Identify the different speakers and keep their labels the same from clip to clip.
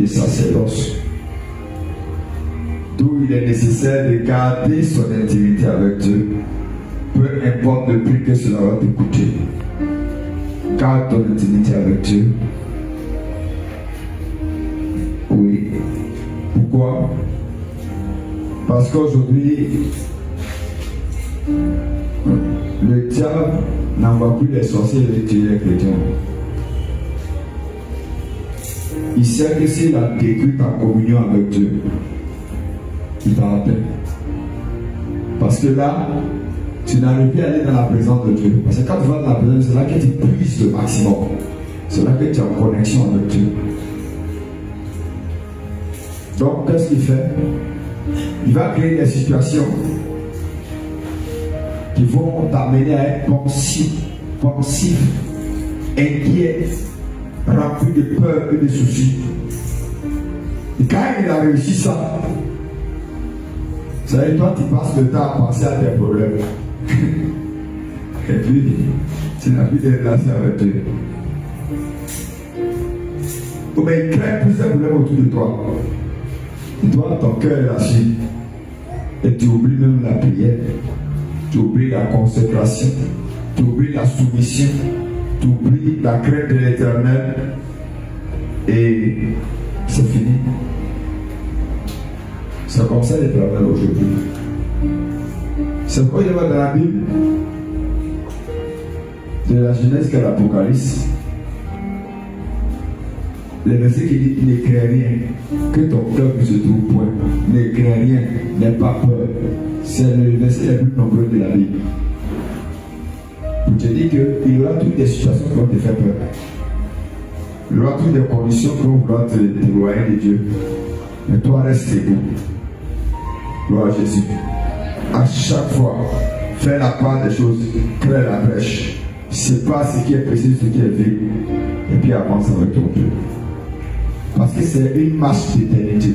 Speaker 1: du sacerdoce, d'où il est nécessaire de garder son intimité avec Dieu, peu importe le prix que cela va te coûter. Garde ton intimité avec Dieu. Oui. Pourquoi? Parce qu'aujourd'hui, le diable n'envoie plus les sorciers et les chrétiens. Il sait que s'il a détruit ta communion avec Dieu, il t'a appelé. Parce que là, tu n'arrives plus à aller dans la présence de Dieu. Parce que quand tu vas dans la présence, c'est là que tu puisses le maximum. C'est là que tu es en connexion avec Dieu. Donc, qu'est-ce qu'il fait? Il va créer des situations qui vont t'amener à être pensif, inquiet, rempli de peur et de soucis. Et quand il a réussi ça, vous savez, toi, tu passes le temps à penser à tes problèmes. Et puis, tu n'as plus de relation avec Dieu. Mais il crée plusieurs problèmes autour de toi. Et toi, ton cœur est lâché. Et tu oublies même la prière. Tu oublies la consécration. Tu oublies la soumission. Tu oublies la crainte de l'Éternel. Et c'est fini. C'est comme ça l'Éternel aujourd'hui. C'est pourquoi il y a dans la Bible, de la Genèse qu'à l'Apocalypse, le verset qui dit ne crains rien, que ton cœur ne se trouve point, ne crains rien, n'aie pas peur. C'est le verset le plus nombreux de la Bible. Pour te dire qu'il y aura toutes des situations qui vont te faire peur. Il y aura toutes des conditions qui vont vouloir te éloigner de Dieu. Mais toi, reste debout. Gloire à Jésus. À chaque fois, fais la part des choses, crée la brèche. Sépare ce qui est précis, ce qui est vrai. Et puis avance avec ton Dieu. Parce que c'est une marche d'éternité.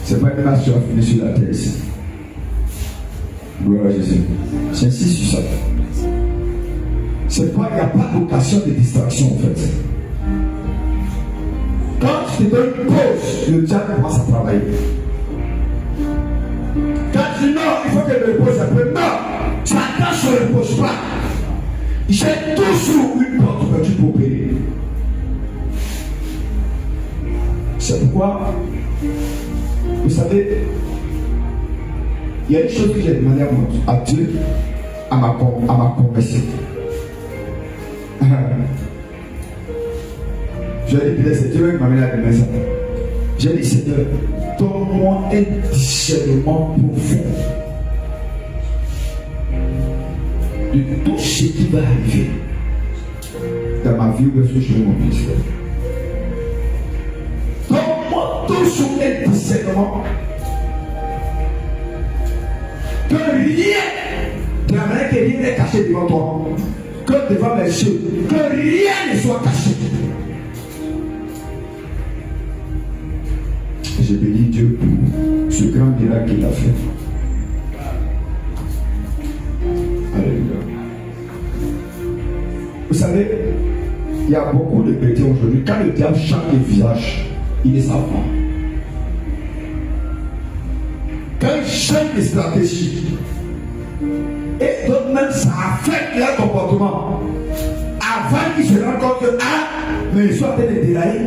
Speaker 1: C'est pas une marche qui va finir sur la terre ici. Gloire à Jésus. J'insiste sur ça. C'est pas, il n'y a pas d'occasion de distraction en fait. Quand tu te donnes une pause, le diable commence à travailler. Quand tu dis non, il faut que je me repose un peu. Non, tu attends, je ne repose pas. J'ai toujours une porte ouverte pour payer. C'est pourquoi, vous savez, il y a une chose que j'ai demandé à Dieu, à ma conversion. Je lui ai dit, c'est Dieu qui m'a amené à la maison. J'ai dit, Seigneur, donne-moi un discernement profond de tout ce qui va arriver dans ma vie ou sur mon ministère. Donne-moi toujours un discernement que rien, de la manière que rien n'est caché devant toi, que devant mes yeux, que rien ne soit caché. Je bénis Dieu pour ce grand miracle qu'il a fait. Alléluia. Vous savez, il y a beaucoup de chrétiens aujourd'hui, quand le diable change le visage, il ne savent pas. Quand il change les stratégies, et donc même ça affecte leur comportement, avant qu'ils se rendent compte que, mais ils sont en train de dérailler.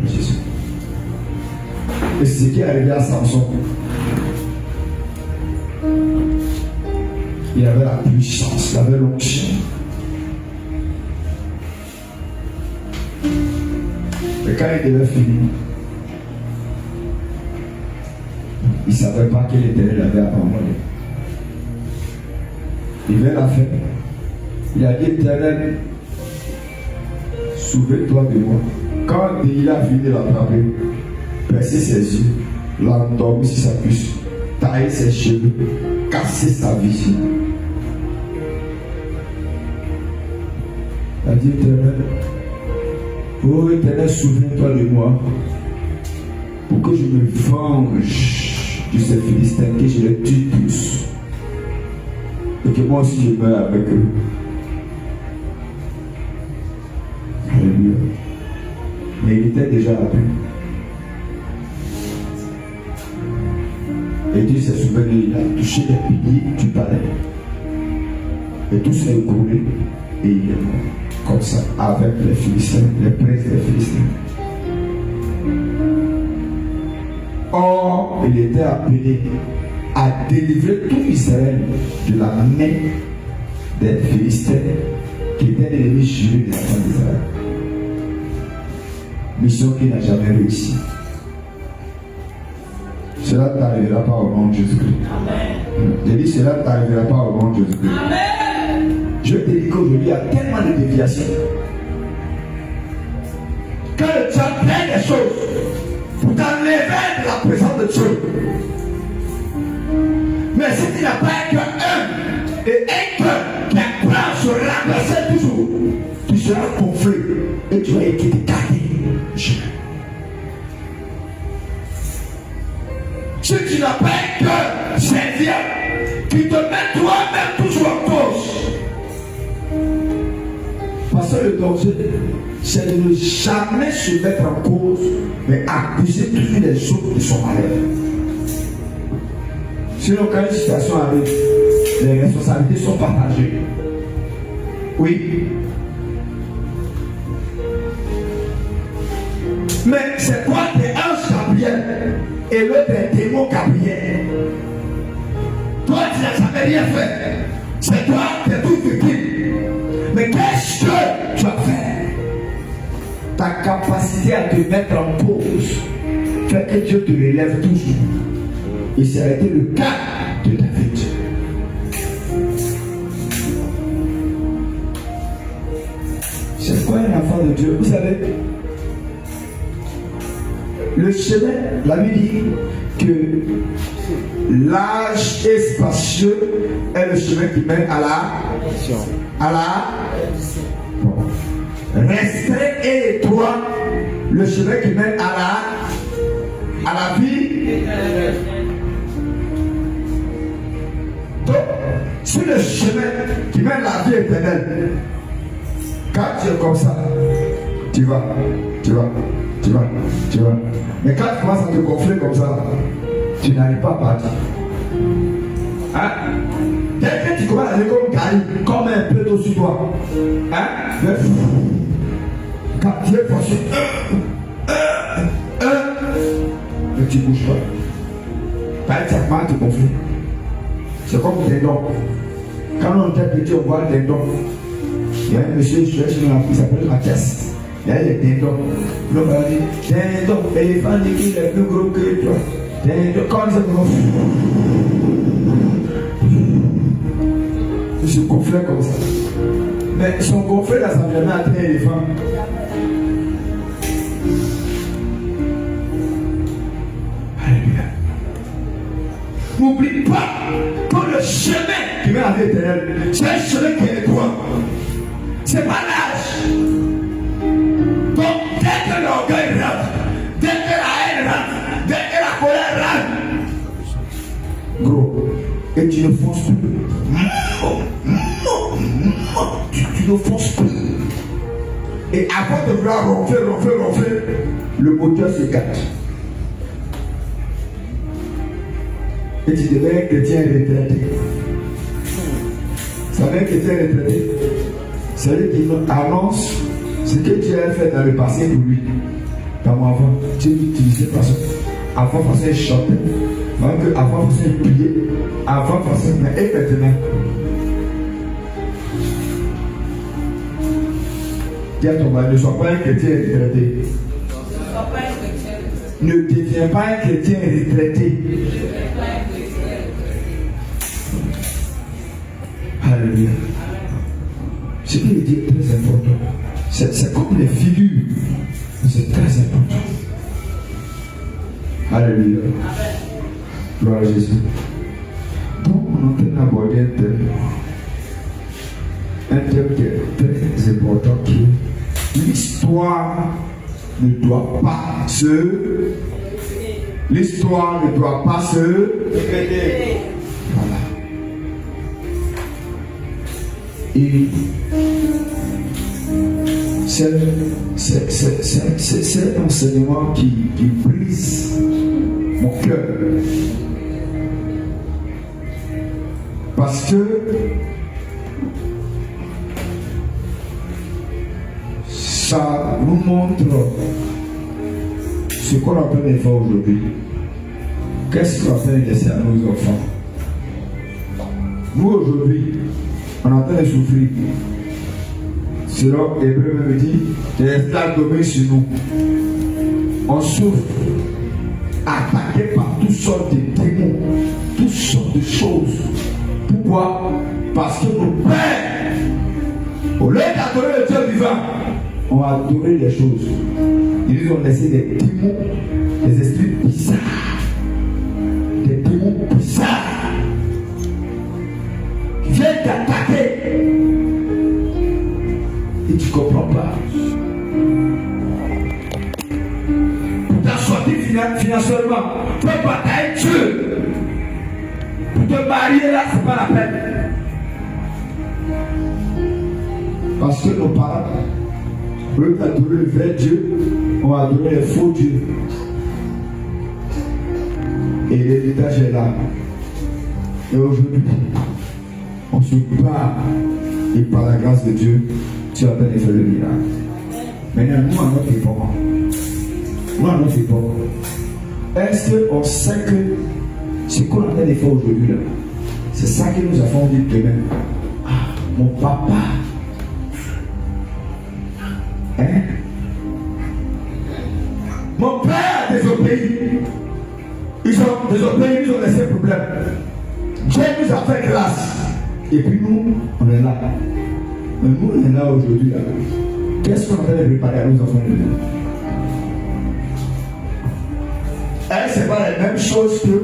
Speaker 1: Jésus. Et c'est ce qui est arrivé à Samson. Il avait la puissance, il avait l'onction. Mais quand il devait finir, il ne savait pas quel Éternel avait abandonné. Il vint la faire. Il a dit, Éternel, souviens-toi de moi. Quand il a fini de l'attraper, percer ses yeux, l'endormir sur sa puce, tailler ses cheveux, casser sa vision. Il a dit, Éternel, oh Éternel, souviens-toi de moi, pour que je me venge de ces Philistins, que je les tue tous, et que moi aussi je meurs avec eux. il était déjà appelé. Et Dieu s'est souvenu, il a touché les piliers du palais. Et tout s'est écoulé. Et il est mort. Comme ça, avec les Philistins, les princes des Philistins. Or, il était appelé à délivrer tout Israël de la main des Philistins qui étaient l'ennemi juré des enfants d'Israël. Mission qui n'a jamais réussi. Cela ne t'arrivera pas au nom de Jésus-Christ. J'ai dit cela ne t'arrivera pas au nom de Jésus-Christ. Je te dis qu'aujourd'hui il y a tellement de déviations. Quand le diable fait des choses pour t'enlever de la présence de Dieu. Mais si tu n'as pas un cœur humble et un cœur qui apprend à se remplacer toujours, tu seras gonflé et tu vas être écarté. Si tu n'as pas un cœur serviable qui te met toi-même toujours en cause, parce que le danger, c'est de ne jamais se mettre en cause, mais accuser toujours les autres de son malheur. Sinon, quand une situation arrive, les responsabilités sont partagées. Oui. Mais c'est quoi t'es ange Gabriel et l'autre est démon Gabriel? Toi, tu n'as jamais rien fait. C'est toi qui es tout victime. Mais qu'est-ce que tu as fait? Ta capacité à te mettre en cause fait que Dieu te relève toujours. Et ça a été le cas de David. C'est quoi un enfant de Dieu? Vous savez, le chemin, la Bible dit que l'âge espacieux est le chemin qui mène à la restreint et étroit, le chemin qui mène à la vie. Donc, sur le chemin qui mène à la vie éternelle, quand tu es comme ça, tu vas. Mais quand tu commences à te gonfler comme ça, tu n'arrives pas à partir. Hein? Dès que tu commences à aller comme Gaï, comme un peu d'eau sur toi, hein? Quand tu es forcé, mais tu ne bouges pas. Par exemple, tu te gonfles. C'est comme des dents. Quand on était petit, on voit des dents. Il y a un monsieur, il s'appelle Mathias. Il y a des dindons. L'homme a dit, dindon, l'éléphant dit qu'il est plus gros que toi. Dindon, quand il gros. Il se gonflait comme ça. Mais son gonflé n'a jamais atteint l'éléphant. Alléluia. N'oublie pas que le chemin qui mène à la vie éternelle, c'est un chemin qui est droit. C'est pas l'âge. Donc, dès que l'orgueil rentre, dès que la haine rentre, dès que la colère rentre, gros, et tu ne fonces plus. Tu ne fonces plus. Et avant de vouloir ronfler, le moteur se gâte. Et tu deviens un chrétien retraité. Ça veut dire que tu es retraité. C'est lui qui annonce ce que tu as fait dans le passé pour lui. Comme avant, tu utilisais façon. Avant, façon chanter. Avant, façon prier. Avant, façon. Et maintenant. Dis à ton mari, ne sois pas un chrétien retraité. Ne deviens pas un chrétien retraité. Alléluia. Ce qui est très important. C'est comme les figures. C'est très important. Alléluia. Gloire à Jésus. Donc, on est en train d'aborder un thème qui est très important, qui est l'histoire ne doit pas se. L'histoire ne doit pas se répéter. Voilà. Et C'est un enseignement qui brise mon cœur. Parce que ça nous montre ce qu'on appelle l'effort aujourd'hui. Qu'est-ce qu'on appelle laisser à nos enfants? Nous aujourd'hui, on est en train de souffrir. Selon Hébreu me dit, les esclaves dominent sur nous. On souffre, attaqué par toutes sortes de démons, toutes sortes de choses. Pourquoi? Parce que nos pères, au lieu d'adorer le Dieu vivant, ont adoré les choses. Ils ont laissé des démons, des esprits bizarres. Des démons bizarres qui viennent t'attaquer. Et tu ne comprends pas. Pour t'en sortir financièrement, tu peux batailler Dieu. Pour te marier là, ce n'est pas la peine. Parce que nos parents, eux, adorer le vrai Dieu, ont adoré les faux dieux. Et l'héritage est là. Et aujourd'hui, on se bat. Et par la grâce de Dieu, tu as bien fait le miracle. Maintenant, nous, à notre époque, est-ce qu'on sait que ce qu'on a fait d'effort aujourd'hui, là, c'est ça que nous avons dit demain? Ah, mon papa. Hein? Mon père a désobéi. Ils ont désobéi, ils ont laissé problème. Dieu nous a fait grâce. Et puis nous, on est là. Mais nous, on est là aujourd'hui. Là. Qu'est-ce qu'on a fait de préparer à nos enfants de demain? Ce n'est pas la même chose que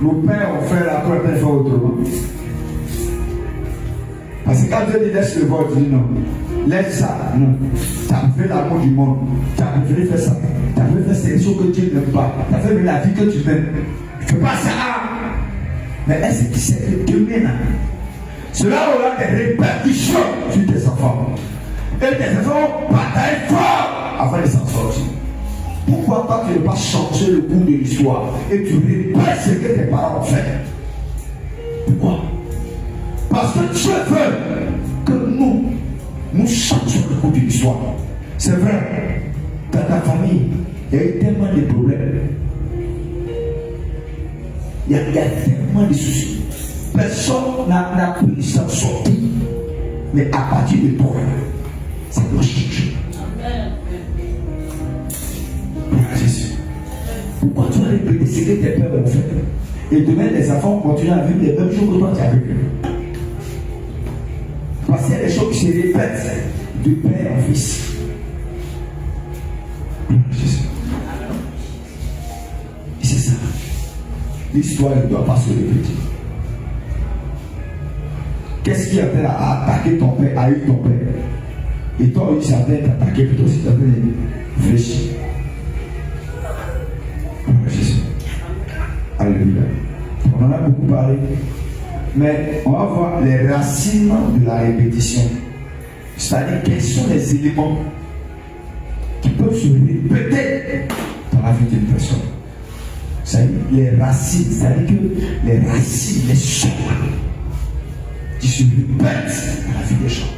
Speaker 1: nos pères ont fait là, qu'on a fait autrement. Parce que quand Dieu dit laisse le vote, il dit non. Laisse ça, non. Tu as fait l'amour du monde. Tu as préféré faire ça. Tu as préféré faire ces choses que Dieu n'aime pas. Tu as fait la vie que tu aimes. Tu ne fais pas ça. Mais est-ce que tu sais que demain, là, cela aura des répercussions sur tes enfants. Et tes enfants bataillent fort afin de s'en sortir. Pourquoi pas tu ne pas changer le cours de l'histoire et tu répètes ce que tes parents ont fait? Pourquoi? Parce que Dieu veut que nous changeons le cours de l'histoire. C'est vrai, dans ta famille, il y a eu tellement de problèmes. Il y a tellement de soucis. Personne n'a pu s'en sortir. Mais à partir de toi, ça doit changer. Jésus. Pourquoi tu as répété ce que tes pères ont fait? Et demain, les enfants continuent à vivre les mêmes choses que toi tu as vécu. Parce qu'il y a des choses qui se répètent de père en fils. Jésus. Et c'est ça. L'histoire ne doit pas se répéter. Qu'est-ce qui appelle à attaquer ton père, à haïr ton père? Et toi, il s'appelle t'attaquer, plutôt si tu appelles fléchir. Jésus. Alléluia. On en a beaucoup parlé. Mais on va voir les racines de la répétition. C'est-à-dire quels sont les éléments qui peuvent se répéter dans la vie d'une personne. C'est-à-dire les racines, c'est-à-dire que les racines, les choses qui se répètent dans la vie des gens.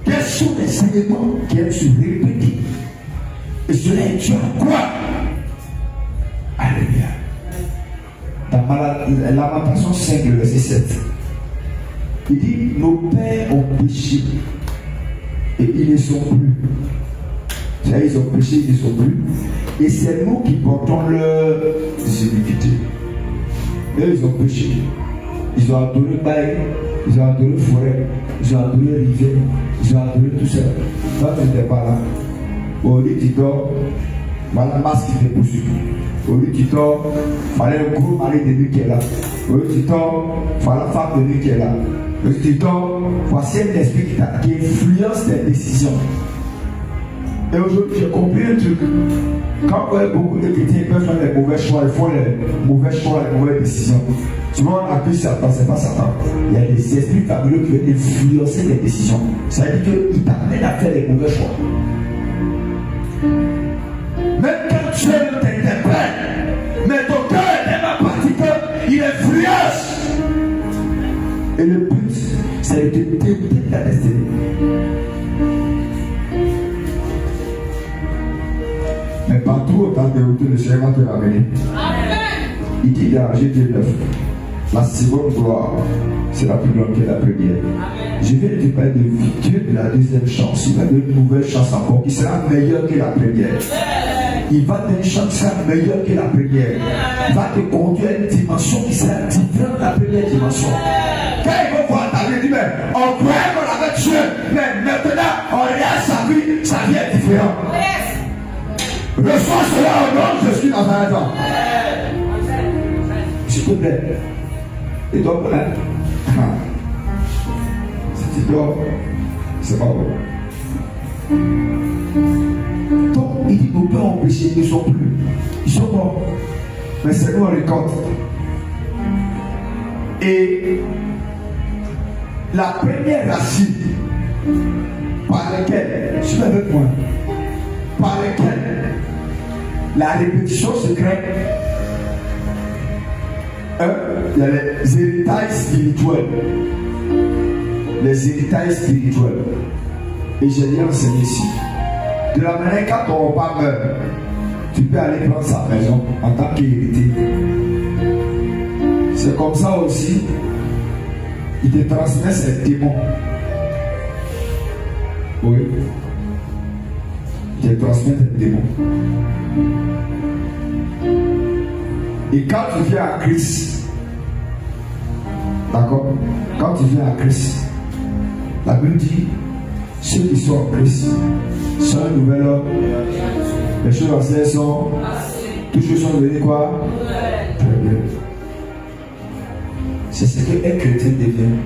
Speaker 1: Quels sont les éléments qui aiment se répéter? Et cela est dû à quoi? Alléluia. Dans Lamentation 5, le verset 7, il dit: nos pères ont péché et ils ne sont plus. C'est-à-dire, ils ont péché, ils ne sont plus. Et c'est nous qui portons leurs iniquités. Eux, ils ont péché. Ils ont adoré Baï, ils ont adoré forêt, ils ont adoré rivière, ils ont adoré tout ça. Toi, tu n'étais pas là. Au lit, tu dors, voilà la masse qui te poursuit. Au lit, tu dors, voilà le gros mari de lui qui est là. Au lit, tu dors, voilà la femme de lui qui est là. Au lit, tu dors, voici un esprit qui influence tes décisions. Et aujourd'hui, j'ai compris un truc. Quand beaucoup de chrétiens peuvent faire les mauvais choix, ils font les mauvais choix, les mauvaises décisions. Souvent on accuse Satan, c'est pas Satan. Il y a des esprits fabuleux qui veulent influencer les décisions. Ça veut dire qu'ils t'amènent à faire les mauvais choix. Même quand Dieu t'interpelle, mais ton cœur est tellement parti qu'il influence. Et le but, c'est de te dégoûter de ta destinée. Mais partout au temps de dégoûter, le Seigneur va te ramener. Il dit dans Jésus 9, la seconde gloire sera plus grande que la première. Je vais te parler de Dieu de la deuxième chance. Il va donner une nouvelle chance encore qui sera meilleure que la première. Il va donner une chance qui sera meilleure que la première. Il va te conduire à une dimension qui sera différente de la première dimension. Quand ils vont voir ta vie, ils disent, mais on croyait qu'on avait tué, mais maintenant on regarde sa vie est différente. Reçois cela au nom de Jésus Nazareth. S'il te plaît. Et donc, si tu dors, c'est pas bon. Donc, il dit nos pères ont péché, ils ne sont plus. Ils sont morts. Mais c'est nous on récolte. Et la première racine par laquelle, suis avec moi, par laquelle la répétition se crée, il y a les héritages spirituels. Les héritages spirituels. Et j'ai dit enseigné ici. De la manière quand ton repas meurt, tu peux aller prendre sa maison en tant qu'héritier. C'est comme ça aussi, il te transmet ses démons. Oui. Il te transmet ses démons. Et quand tu viens à Christ, d'accord? Quand tu viens à Christ, la Bible dit, ceux qui sont en Christ sont un nouvel homme. Les choses anciennes sont, toutes choses sont devenues quoi? Très bien. C'est ce qu'un chrétien devient.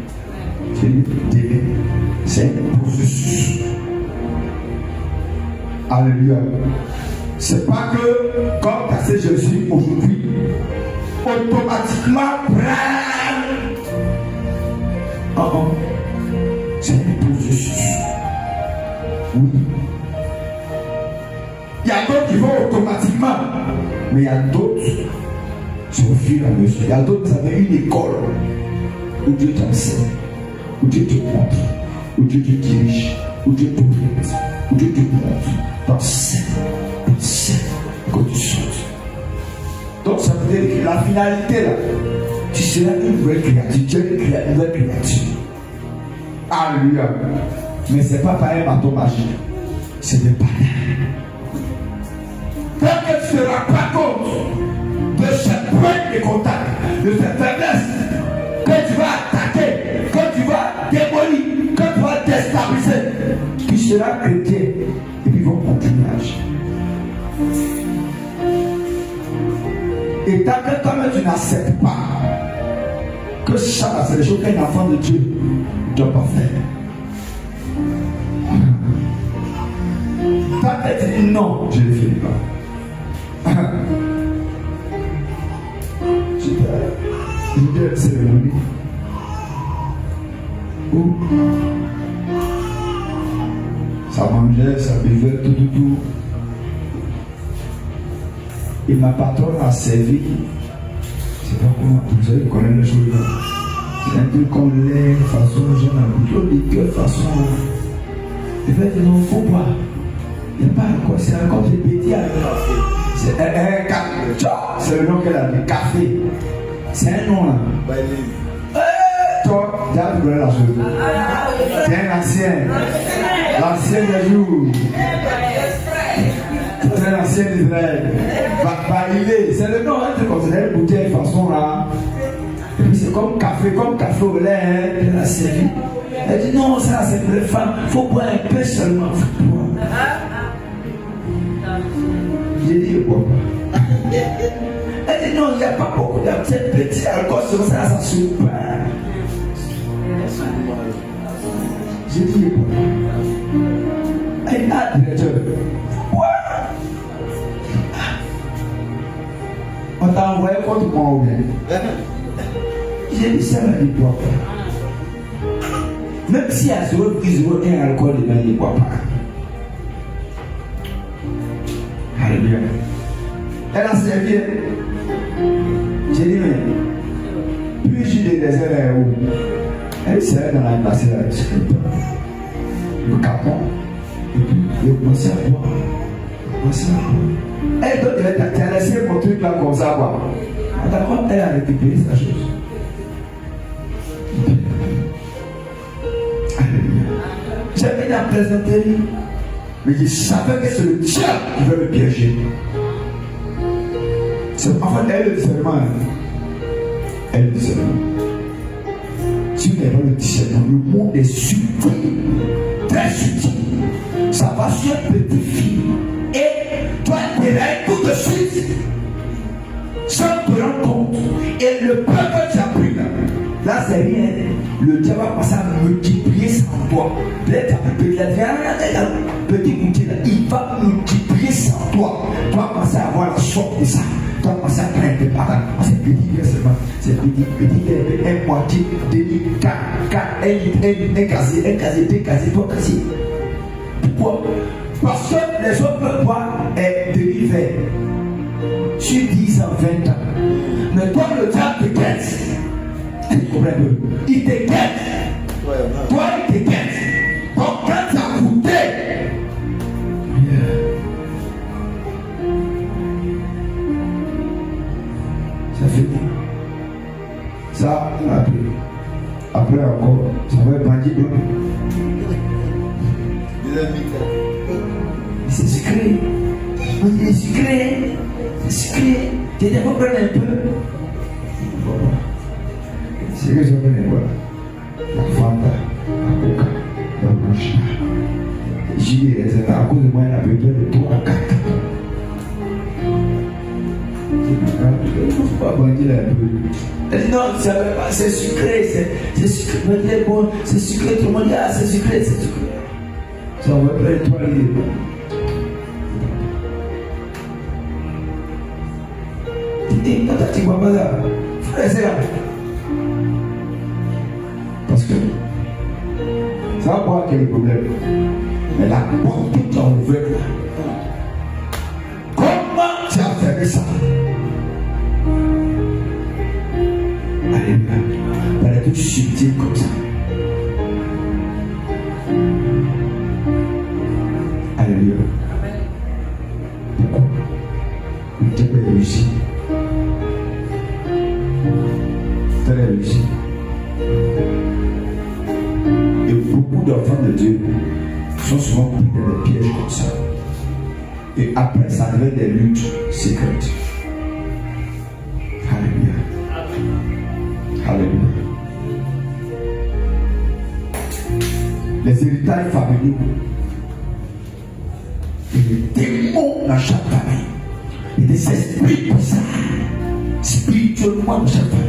Speaker 1: C'est un processus. Alléluia. C'est pas que comme tu as fait Jésus aujourd'hui, automatiquement prenne. C'est un processus. Oui. Il y a d'autres qui vont automatiquement, mais il y a d'autres, c'est au fur et à mesure. Il y a d'autres, vous avez une école où Dieu t'enseigne, où Dieu te montre, où Dieu te dirige, où Dieu t'oriente, où Dieu te montre, t'enseigne, que tu sautes. Donc ça veut dire que la finalité là, tu seras une nouvelle créature, tu es une nouvelle créature. Alléluia. Mais ce n'est pas par un bâton magique, c'est des batailles. Tant que tu ne te rends pas compte de cette pointe de contact, de cette faiblesse, que tu vas attaquer, que tu vas démolir, que tu vas déstabiliser, tu seras chrétien et puis ils vont continuer à agir. Et tant que toi-même tu n'acceptes pas que ça, c'est des choses qu'un enfant de Dieu ne doit pas faire. Tant que tu dis non, je ne le fais pas. J'étais à une cérémonie où ça mangeait, ça buvait, tout. Et ma patronne a servi, je ne sais pas comment, vous savez, connaître les choses là. C'est un peu comme lait, façon, j'en ai plutôt liqueur, façon. Il fait non, il ne faut pas. Il n'y a pas quoi, c'est encore des petits avec café. C'est un café. C'est le nom qu'elle a dit, café. C'est un nom là. Toi, tu as trouvé la chose. C'est un ancien. L'ancien des jours. C'est l'ancien d'Israël. C'est le nom, tu considères une bouteille de façon là. Et puis c'est comme café au lait, elle a servi. Elle dit non, ça c'est pour les femmes, il faut boire un peu seulement. J'ai dit pourquoi? Elle dit non, il n'y a pas beaucoup de petits alcool sur ça, ça soupe pas. J'ai dit pourquoi? Elle a dit on t'a envoyé contre moi ou bien? J'ai dit ça, il ne boit pas. Même si à 0,01 alcool, il ne boit pas. Alléluia. Elle a servi. J'ai dit, mais puis j'ai des déserts où elle s'est dans la place là, le capon. Et puis, il a commencé à boire. Elle doit t'as laissé mon truc là comme ça, quoi. D'accord, elle a récupéré sa chose. Alléluia. J'avais la présenter, mais je savais que c'est le diable qui veut me piéger. En fait, elle est le discernement. Elle est le discernement. Si vous n'avez pas le discernement, le monde est subtil, très subtil. Ça va sur un petit fil. Et toi, tu es tout de suite, sans te rendre compte. Et le peu que tu as pris là, c'est rien. Le diable va passer à multiplier ça en toi. Peut-être un petit goûter là, il va multiplier ça en toi. Tu vas commencer à avoir la sorte de ça. Tu vas commencer à prendre des patates. C'est petit seulement. C'est petit, un moitié, demi, quatre, un casé, deux casés, trois casés. Pourquoi? Parce que les autres peuvent voir délivrer sur 10 ans, 20 ans. Mais toi, le diable te guette. Tu comprends? Il te guette. Toi, il te guette. Donc, quand tu as goûté, ça fait bien. Ça, après encore, ça va être bandit blanc. C'est sucré. C'est sucré. C'est sucré. Tu devrais prendre un peu. C'est que je vais voir. La fanta, la coca, la bouche. J'y ai à cause de moi, elle a besoin de 3 à 4. Il ne faut pas bandir un peu. Elle dit non, c'est sucré. C'est sucré. Bon, c'est sucré. Tout le monde dit ah, c'est sucré, c'est sucré. Ça va pas être toi libre. Quand tu vois pas là, frère, c'est là. Parce que ça va pas quel problème. Mais la porte est ouverte là. Comment tu as fait ça? Alléluia. Elle est toute subtile comme ça. Alléluia. Pourquoi? Il t'a réussi. Très réussi. Et beaucoup d'enfants de Dieu sont souvent pris dans des pièges comme ça. Et après, ça devient des luttes secrètes. Alléluia. Alléluia. Les héritages familiaux. Et les démons dans chaque famille. Et des esprits bizarres. Spirituellement dans chaque famille.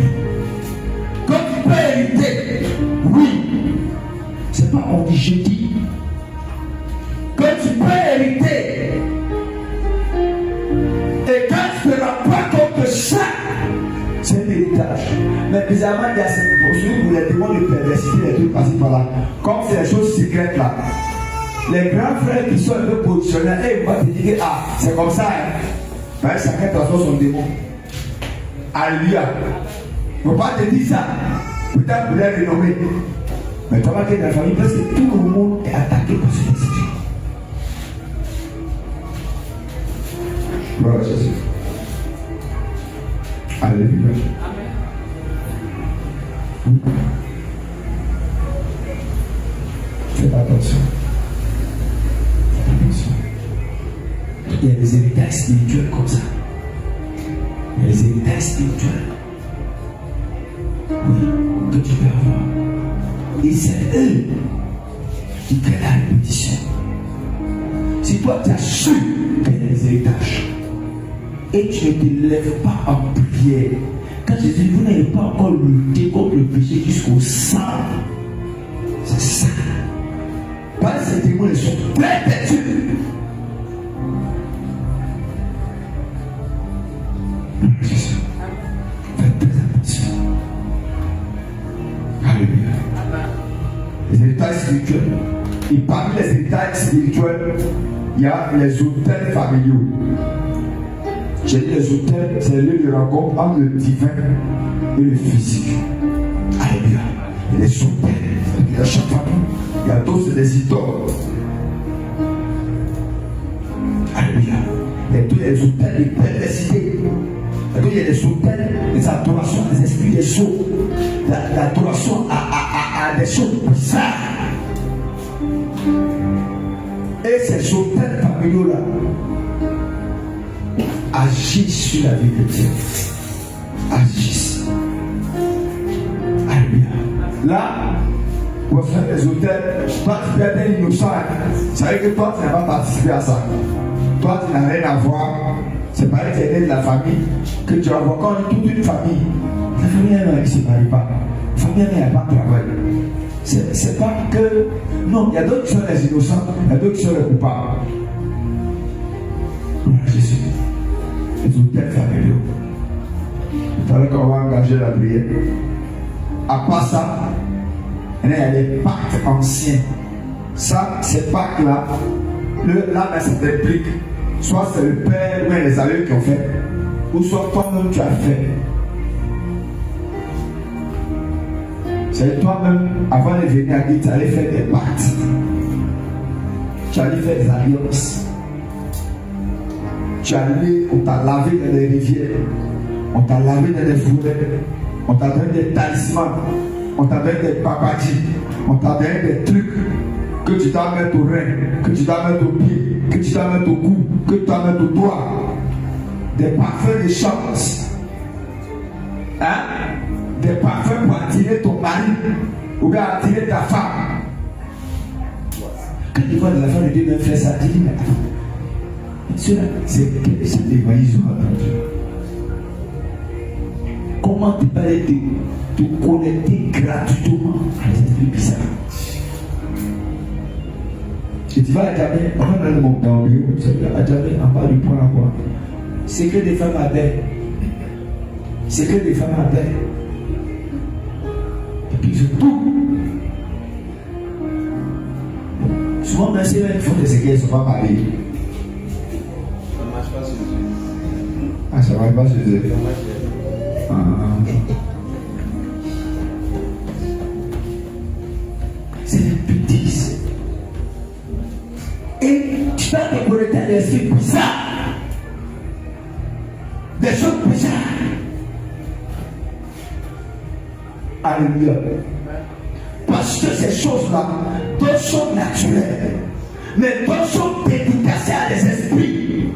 Speaker 1: Quand tu peux hériter, oui. C'est pas on dit je dis. Quand tu peux hériter. Et quand tu ne te rends pas compte de ça, c'est un héritage. Mais bizarrement, il y a cette poursuite où les démons de perversité, les trucs passés par là. Comme c'est les choses secrètes là. Les grands frères qui sont un peu positionnés, ils vont te dire ah, c'est comme ça. Hein. Mais chacun transforme son démon. Alléluia. Il ne faut pas te dire ça. Peut-être pour les renommer. Mais tu vois que dans la famille, parce que tout le monde est attaqué par ce esprit. Gloire à Jésus. Alléluia. Faites attention. Il y a des héritages spirituels comme ça. Il y a des héritages spirituels. Oui, que tu peux avoir. Et c'est eux qui créent la répétition. Si toi tu as su qu'il y a des héritages et tu ne te lèves pas en prière, quand je dis vous n'avez pas encore lutté contre le péché jusqu'au sang, c'est ça. Pas ces démons, ils sont très têtus. Faites très attention. Et parmi les héritages spirituels, il y a les autels familiaux. J'ai dit les autels, c'est le lieu de rencontre entre le divin et le physique. Alléluia. Et les autels, il y a chaque famille, il y a d'autres des idoles. Alléluia. Il y a des autels de perversité. Il y a des autels, des adorations des esprits des choses, l'adoration à des choses bizarres. Et ces autels familiaux-là agissent sur la vie de Dieu. Agissent. Alléluia. Là, pour faire des autels, toi tu peux être innocent. Ça veut dire que toi tu n'as pas participé à ça. Toi tu n'as rien à voir. C'est pas que tu es de la famille que tu vas voir quand on est toute une famille. La famille ne se marie pas. La famille n'a pas de travail. C'est pas que. Non, il y a d'autres qui sont les innocents, il y a d'autres qui sont les coupables. Jésus. Les hôtels familiaux. Il fallait qu'on va engager la prière. À part ça, il y a les pactes anciens. Ça, ces pactes-là, là, ça t'implique. Soit c'est le père ou les aïeux qui ont fait, ou soit toi-même tu as fait. C'est toi-même, avant de venir à Dieu, tu allais faire des pactes. Tu allais faire des alliances. Tu allais, on t'a lavé dans les rivières, on t'a lavé dans les forêts, on t'a donné des talismans, on t'a donné des papadis, on t'a donné des trucs que tu dois mettre au rein, que tu dois mettre au pied, que tu dois mettre au cou, que tu dois mettre au doigt. Des parfums de chance. Hein? Des parfums pour attirer ton mari ou bien attirer ta femme. Quand tu vois des affaires de Dieu, même faire ça, tu dis, mais cela, c'est des ils ont entendu. Comment tu peux aller te connecter gratuitement à les esprits bizarres? Et tu vas à Djamé, on va dans le bureau, à Djamé, en bas du point à quoi? C'est que des femmes à baie. C'est que des femmes à baie. Et puis ils ont tout. Souvent, même si ils font des églises, ils ne sont pas mariés.
Speaker 2: Ça ne marche pas sur Dieu.
Speaker 1: Ah, ça ne marche pas sur Dieu. C'est des bêtises. Et tu vas te connecter à des esprits bizarres. Des choses bizarres. Alléluia. Parce que ces choses-là, d'autres sont naturelles, mais d'autres sont dédicacées à des esprits.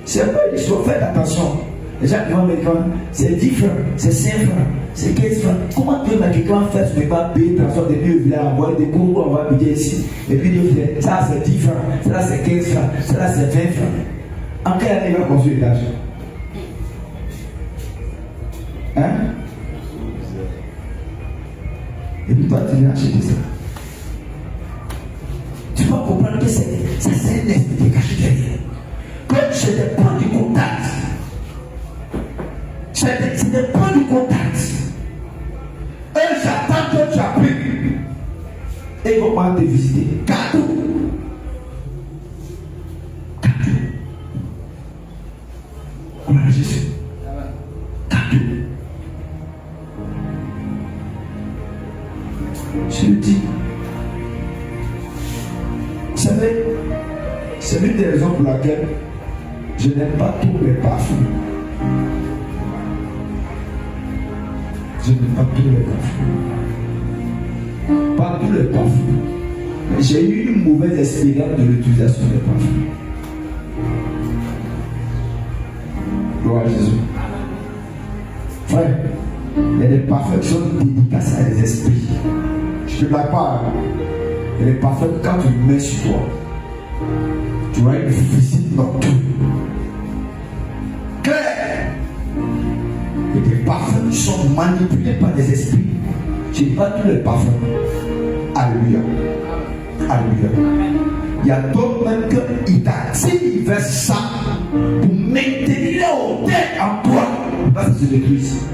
Speaker 1: C'est pas une histoire, faites attention. Les gens qui vont me dire, c'est 10 francs, c'est 5 francs, c'est 15 francs. Comment tu veux que quelqu'un fasse, tu ne peux pas payer transport de mieux, il a envoyé des cours, on va payer ici. Et puis il dit, ça c'est 10 francs, ça c'est 15 francs, ça c'est 20 francs. En quelle année il va construire l'étage? Hein? Et puis toi, tu viens acheter ça. Tu vas comprendre que ça c'est un esprit caché derrière. Comme je ne prends du contact, je ne prends du contact. Et j'attends que tu appliques. Et ils vont pas te visiter. Cadeau. Cadeau. Gloire à Jésus. Cadeau. Je le dis. Vous savez, c'est l'une des raisons pour laquelle je n'aime pas tous les parfums. Je n'aime pas tous les parfums. Pas tous les parfums. Mais j'ai eu une mauvaise expérience de l'utilisation des parfums. Gloire à Jésus. Frère, il y a des parfums qui sont dédicacés à des esprits. Je ne te blague pas. Il y a des parfums que quand tu mets sur toi, tu auras une visite nocturne. Claire. Il y a des parfums qui sont manipulés par des esprits. Je ne dis pas tous les parfums. Alléluia. Alléluia. Il y a d'autres même qui t'attirent vers ça pour maintenir au tête en toi. Parce que c'est l'église.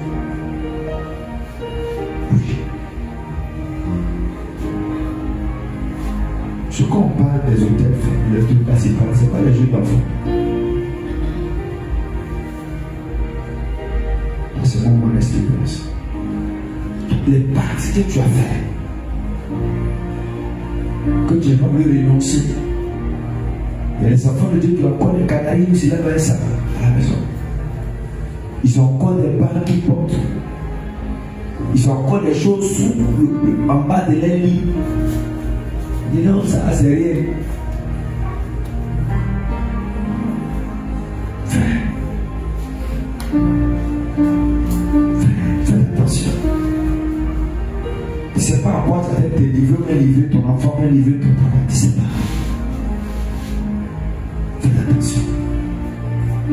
Speaker 1: Ce qu'on parle des hôtels, les trucs là, c'est pas les jeux d'enfants. C'est mon expérience. Les parties que tu as fait, que tu n'as pas voulu renoncer. Il y a les enfants de Dieu qui ont encore des canaries, c'est là dans ça à la maison. Ils ont encore des balles qui portent. Ils ont encore des choses en bas de leur lit. Dis non, ça c'est rien. Fais attention. Tu ne sais pas à quoi tu vas te livrer, mais livrer ton enfant, mais livrer ton travail. Tu ne sais pas. Fais attention.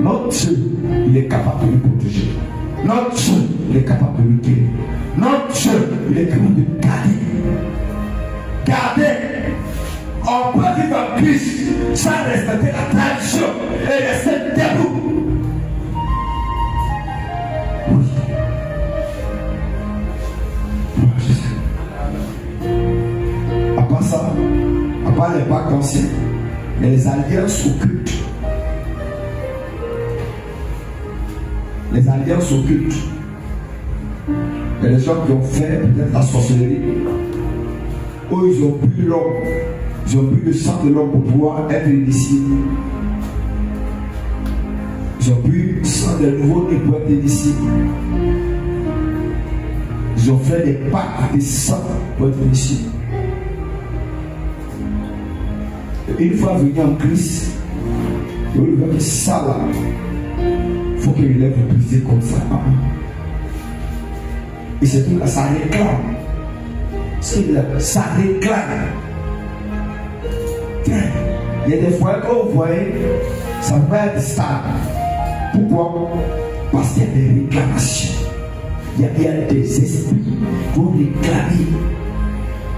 Speaker 1: Notre Dieu, il est capable de nous protéger. Notre Dieu, il est capable de nous guérir. Notre Dieu, il est capable de garder. Garder. On peut vivre en Christ sans respecter la tradition et rester debout. Oui. À part ça, à part les pactes anciens, les alliances occultes. Les alliances occultes. Il y a des gens qui ont fait peut-être la sorcellerie. Où ils ont pris l'homme. Ils ont pris le sang de l'homme pour pouvoir être initiés. Ils ont pris le sang de nouveau-né pour être initiés. Ils ont fait des pactes de sang pour être initiés. Et une fois venu en Christ, il veut que ça là, il faut qu'il lève le briser comme ça. Et c'est tout là, ça réclame. Ça réclame. Il y a des fois qu'on voit, ça va être stable. Pourquoi? Parce qu'il y a des réclamations. Il y a des esprits qui vont réclamer.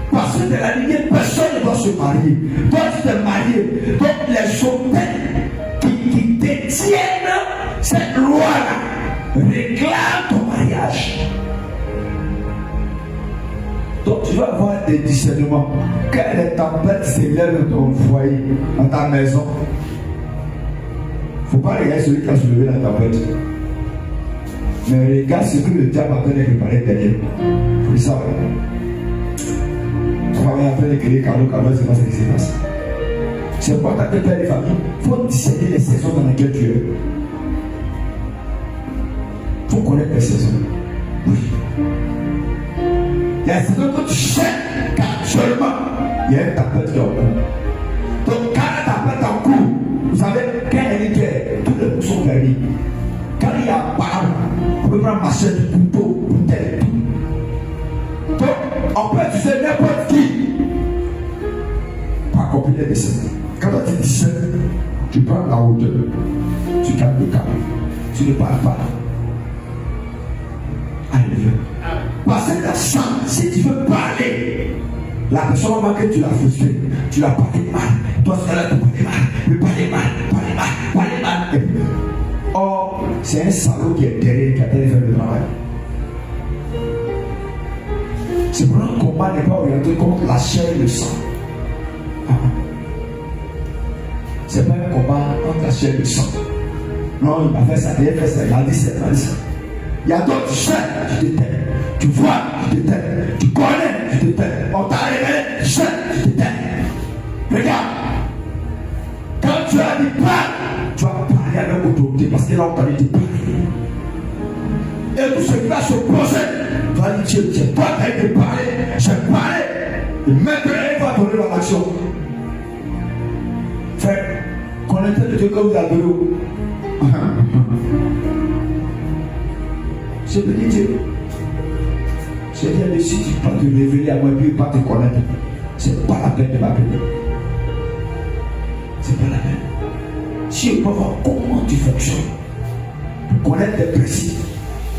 Speaker 1: Parce que de la lignée, personne ne doit se marier. Toi, tu t'es marié. Donc, les hôtels qui détiennent cette loi-là réclament ton mariage. Donc tu vas avoir des discernements. Quand les tempêtes s'élèvent dans ton foyer, dans ta maison, il ne faut pas regarder celui qui a soulevé la tempête. Mais regarde ce que le diable a fait de préparer derrière. Il faut le savoir. On va en train de créer cadeau, c'est pas ce qui se passe. C'est important que tu aies des familles. Il faut discerner les saisons dans lesquelles tu es. Il faut connaître les saisons. Oui. Il y a un saison que tu sais qu'actuellement, il y a une tempête qui est en cours. Donc, quand la tempête est en cours, vous savez, quand elle est claire, tous les coups sont permis. Quand il y a parole, on peut prendre machette, couteau, bouteille, tout. Donc, on peut utiliser n'importe qui pour accomplir les desseins. Quand tu discernes, tu prends la hauteur, tu calmes le calme, tu ne parles pas. Alléluia. Parce que ça, si tu veux parler, la personne va que tu l'as frustré, tu l'as parlé mal. Toi, tu l'as parlé mal. Or, c'est un salaud qui est derrière, qui a fait le travail. C'est pour un combat n'est pas orienté contre la chair et le sang. C'est pas un combat contre la chair et le sang. Non, il a fait ça, il a fait ça, il a dit ça, il a dit ça. Il y a d'autres choses, tu te tais. Tu vois, tu te tais. Tu connais, tu te tais. On t'a révélé, tu sais, tu te tais. Regarde. Quand tu as dit parle, tu vas parler avec autorité parce qu'il a entendu te parler. Et tout ce qui va se poser, tu vas dire Dieu, toi qui as été parlé, j'ai parlé. Et maintenant, il va donner dans l'action. Frère, connaissez le Dieu que vous avez donné. Je peux dire Dieu. Je viens de si tu ne peux pas te révéler à moi et pas te connaître. C'est pas la peine de m'appeler. C'est pas la peine. Si on peut voir comment tu fonctionnes, pour connaître tes principes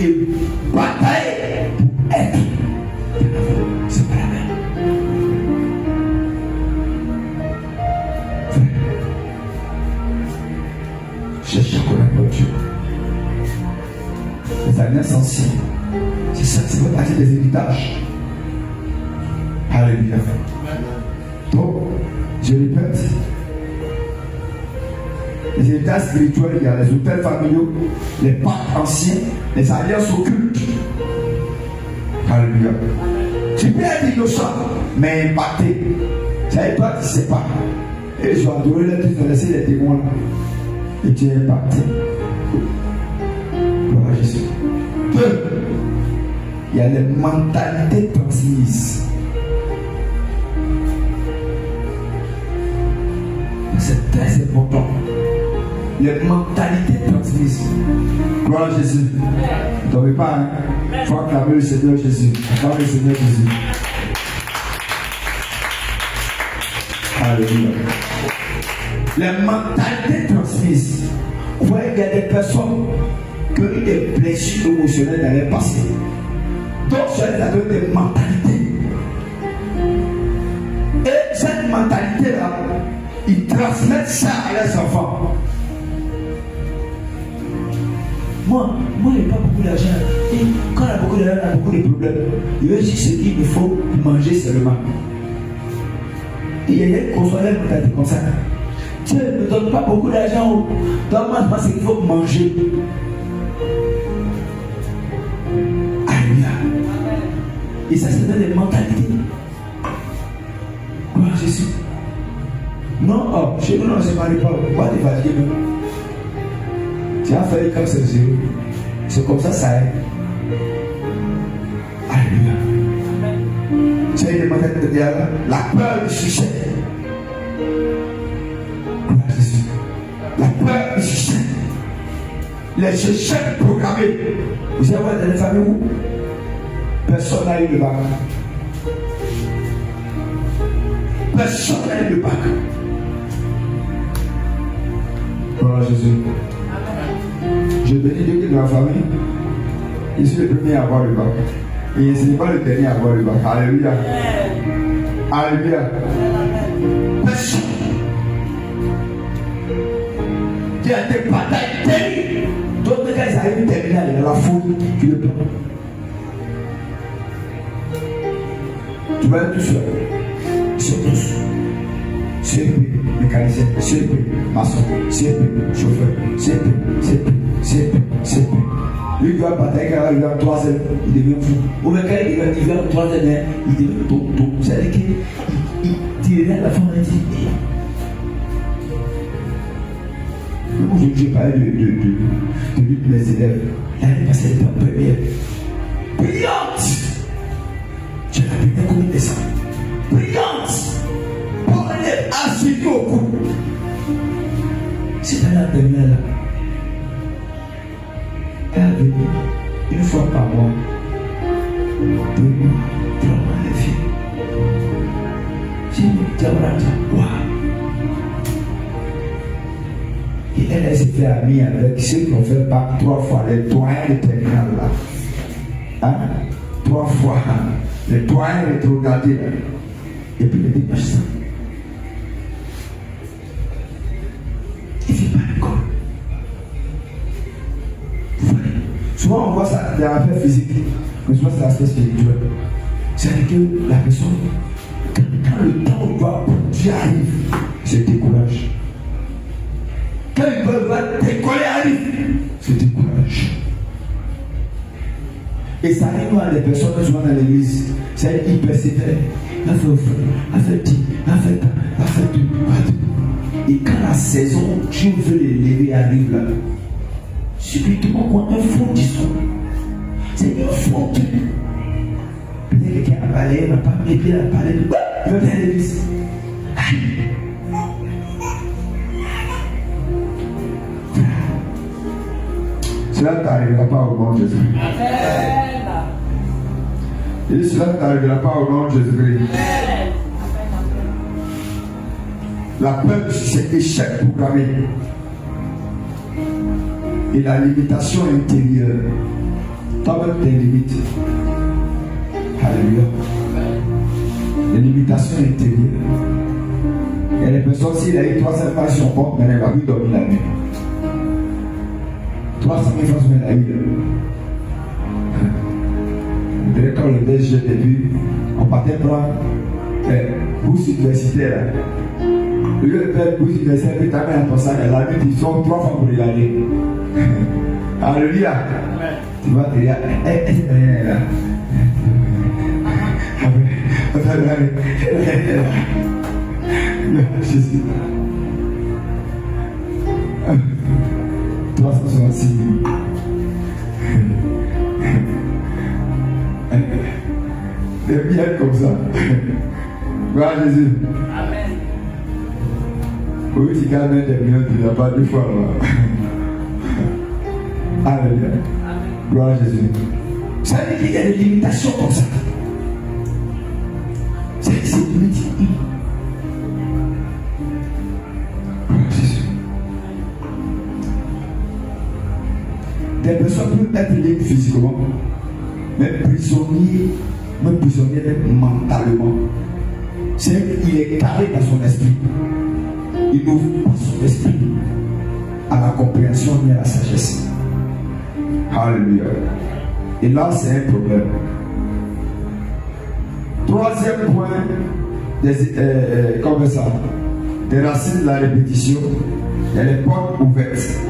Speaker 1: et batailler pour être, c'est pas la peine. Frère, cherche à connaître notre Dieu. Les alliances anciennes, c'est ça, c'est pas partie des héritages. Alléluia. Donc, Je répète, les états spirituels, il y a les hôtels familiaux, les pactes anciens, les alliances occultes. Alléluia. Tu peux être innocent, mais impacté. Ça n'est pas, tu ne sais pas. Et ils ont adoré les trucs, ils ont laissé les témoins là. Et tu es impacté. Gloire à Jésus. Deux, il y a les mentalités transmises. C'est très important. Les mentalités transmises. Gloire à Jésus. Ne dormez pas, hein. Il faut acclamer le Seigneur Jésus. Acclamer le Seigneur Jésus. Alléluia. Les mentalités transmises. Vous voyez qu'il y a des personnes qui ont eu des blessures émotionnelles dans le passé. Donc, ça les a donné des mentalités. Et cette mentalité-là, ils transmettent ça à leurs enfants. Moi, il n'y a pas beaucoup d'argent. Et quand on a beaucoup d'argent, on a beaucoup de problèmes. Il veut juste ce qu'il me faut manger seulement. Et il y a une consolée mentalité comme ça. Dieu ne me donne pas beaucoup d'argent. Donne-moi ce qu'il faut manger. Alléluia. Et ça, c'est dans les mentalités. Gloire à Jésus. Non, oh, chez nous, on ne se marie pas. Pourquoi tu es fatigué? Tu as fait comme c'est zéro. C'est comme ça est. Alléluia. C'est une mentalité de la peur du succès. Gloire à Jésus. La peur du succès. Les échecs programmés. Vous savez dans les familles où personne n'a eu le bac. Personne n'a eu le bac. Gloire à Jésus. Je bénis Dieu dans ma famille. Je suis le premier à avoir le bac. Et ce n'est pas le dernier à avoir le bac. Alléluia. Alléluia. Personne. Il y a des batailles terribles. D'autres cas, ils arrivent terminal dans la foule qui le prend. Tu vas être tout seul. Ils sont tous. CP, mécanicien, CP, maçon, CP, chauffeur, CP. Lui doit batailler quand il est en troisième, il devient fou. Ou bien quand il vient en troisième, il devient tonton. C'est-à-dire qu'il tire à la fin, il dit. Aujourd'hui, j'ai parlé de l'une de mes élèves. L'année passée, elle était en première. Brillante! Je l'ai appelée comme une ça. Brillante! Pour aller assurer au cou. C'est dans la terminale là. Elle est venue une fois par mois. 2 mois, 3 mois, les filles. J'ai dit, waouh! Et elle s'est fait amie avec ceux qui ont fait le bac 3 fois, les doyens de terminal là. Hein? 3 fois, les doyens rétrogradés là. Et puis le démarche ça. Il ne fait pas l'école. Souvent on voit ça dans l'aspect physique, mais souvent c'est l'aspect spirituel. C'est-à-dire que la personne, quand le temps où Dieu arrive, se décourage. Quand ils veulent décoller arrive, se décourage. Et ça arrive à des personnes souvent dans l'église. C'est qu'ils persévèrent. Elle fait offrir, elle fait dit, elle fait tant, elle fait tout. Et quand la saison où Dieu veut les lever arrive là, subitement quoi, un fond d'histoire. C'est une faute. Peut-être quelqu'un a parlé, n'a pas mis pied à parler. Il va faire l'église. Cela ne t'arrivera pas au nom de Jésus. Et cela ne t'arrivera pas au nom de Jésus-Christ. La peur, c'est échec programmé. Et la limitation intérieure. Toi-même tes limites. Alléluia. Les limitations intérieures. Il y a des personnes, s'il a eu 300 francs sur son compte, mais elle va plus dormir la nuit. 300 000 francs sur la nuit. Le directeur le DG début, on partait prendre bourse universitaire. Le lieu de faire une bouche universelle, puis ta mère pour ça, elle a vu, tu sors 3 fois pour regarder. Alléluia. Tu vas te dire, là. Jésus. 366 000. Des biens comme ça. Gloire à Jésus.
Speaker 3: Amen.
Speaker 1: Oui, tu gagnes des millions, tu n'as pas 2 fois. Alléluia. Gloire à Jésus. Ça veut dire qu'il y a des limitations comme ça. C'est limité. Des personnes peuvent être libres physiquement, mais prisonniers, même mentalement. C'est qu'il est carré dans son esprit. Il n'ouvre pas son esprit à la compréhension ni à la sagesse. Alléluia. Et là, c'est un problème. Troisième point, comme ça, des racines de la répétition, il y a les portes ouvertes.